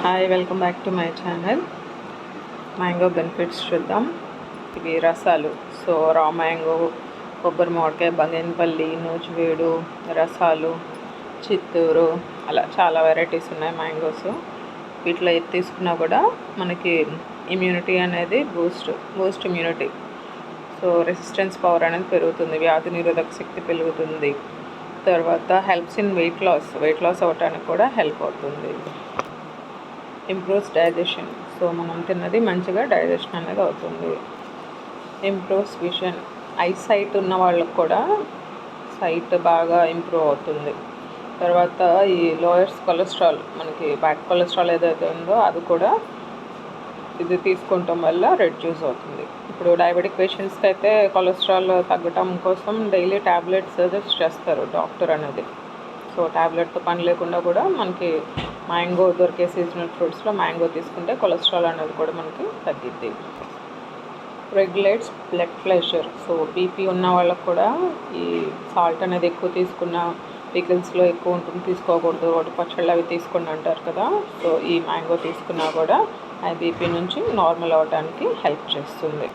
Hi, welcome back to my channel. Mango benefits చూద్దాం. ఇవి రసాలు. సో రా మ్యాంగో, కొబ్బరి మామిడికాయ, బంగినపల్లి, నూజివీడు రసాలు, చిత్తూరు, అలా చాలా వెరైటీస్ ఉన్నాయి మ్యాంగోస్. వీటిలో ఏది తీసుకున్నా కూడా మనకి ఇమ్యూనిటీ అనేది Boost immunity. So resistance power అనేది పెరుగుతుంది, వ్యాధి నిరోధక శక్తి పెరుగుతుంది. తర్వాత హెల్ప్స్ ఇన్ వెయిట్ లాస్ అవ్వటానికి కూడా హెల్ప్ అవుతుంది. Improves digestion. సో మనం తిన్నది మంచిగా డైజెషన్ అనేది అవుతుంది. Improves vision. ఐసైట్ ఉన్న వాళ్ళకు కూడా సైట్ బాగా ఇంప్రూవ్ అవుతుంది. తర్వాత ఈ లోయర్స్ కొలెస్ట్రాల్, మనకి బ్యాడ్ కొలెస్ట్రాల్ ఏదైతే ఉందో అది కూడా ఇది తీసుకుంటాం వల్ల రెడ్యూస్ అవుతుంది. ఇప్పుడు డయాబెటిక్ పేషెంట్స్కి అయితే కొలెస్ట్రాల్ తగ్గటం కోసం డైలీ ట్యాబ్లెట్స్ సజెస్ట్ చేస్తారు డాక్టర్ అనేది. సో ట్యాబ్లెట్తో పని లేకుండా కూడా మనకి మ్యాంగో దొరికే సీజనల్ ఫ్రూట్స్లో మ్యాంగో తీసుకుంటే కొలెస్ట్రాల్ అనేది కూడా మనకి తగ్గిద్ది. Regulates blood pressure. So BP ఉన్న వాళ్ళకు కూడా ఈ సాల్ట్ అనేది ఎక్కువ తీసుకున్న, పికిల్స్లో ఎక్కువ ఉంటుంది తీసుకోకూడదు, ఒకటి పచ్చళ్ళు అవి తీసుకోండి అంటారు కదా. సో ఈ మ్యాంగో తీసుకున్నా కూడా ఆ బీపీ నుంచి నార్మల్ అవ్వడానికి హెల్ప్ చేస్తుంది.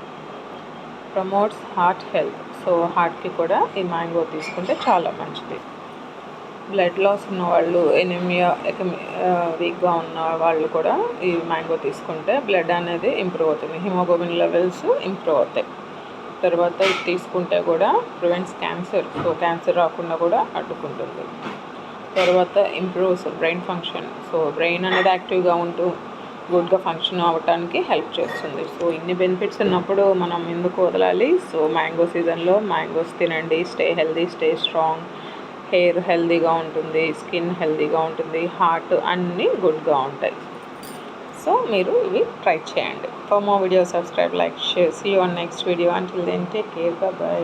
Promotes heart health. సో హార్ట్కి కూడా ఈ మ్యాంగో తీసుకుంటే చాలా మంచిది. బ్లడ్ లాస్ ఉన్న వాళ్ళు, ఎనిమియా వీక్గా ఉన్న వాళ్ళు కూడా ఈ మ్యాంగో తీసుకుంటే బ్లడ్ అనేది ఇంప్రూవ్ అవుతుంది, హిమోగ్లోబిన్ లెవెల్స్ ఇంప్రూవ్ అవుతాయి. తర్వాత ఇది తీసుకుంటే కూడా ప్రివెంట్స్ క్యాన్సర్. సో క్యాన్సర్ రాకుండా కూడా అడ్డుకుంటుంది. తర్వాత improves brain function. So brain అనేది యాక్టివ్గా ఉంటూ గుడ్గా ఫంక్షన్ అవ్వటానికి హెల్ప్ చేస్తుంది. సో ఇన్ని బెనిఫిట్స్ ఉన్నప్పుడు మనం ఎందుకు వదలాలి? సో మ్యాంగో సీజన్లో మ్యాంగోస్ తినండి. Stay healthy, stay strong. Hair హెల్దీగా ఉంటుంది, స్కిన్ హెల్దీగా ఉంటుంది, హార్ట్ అన్నీ గుడ్గా ఉంటాయి. సో మీరు ఇవి ట్రై చేయండి. For more video subscribe, like, share. See you on next video. Until then take care. By.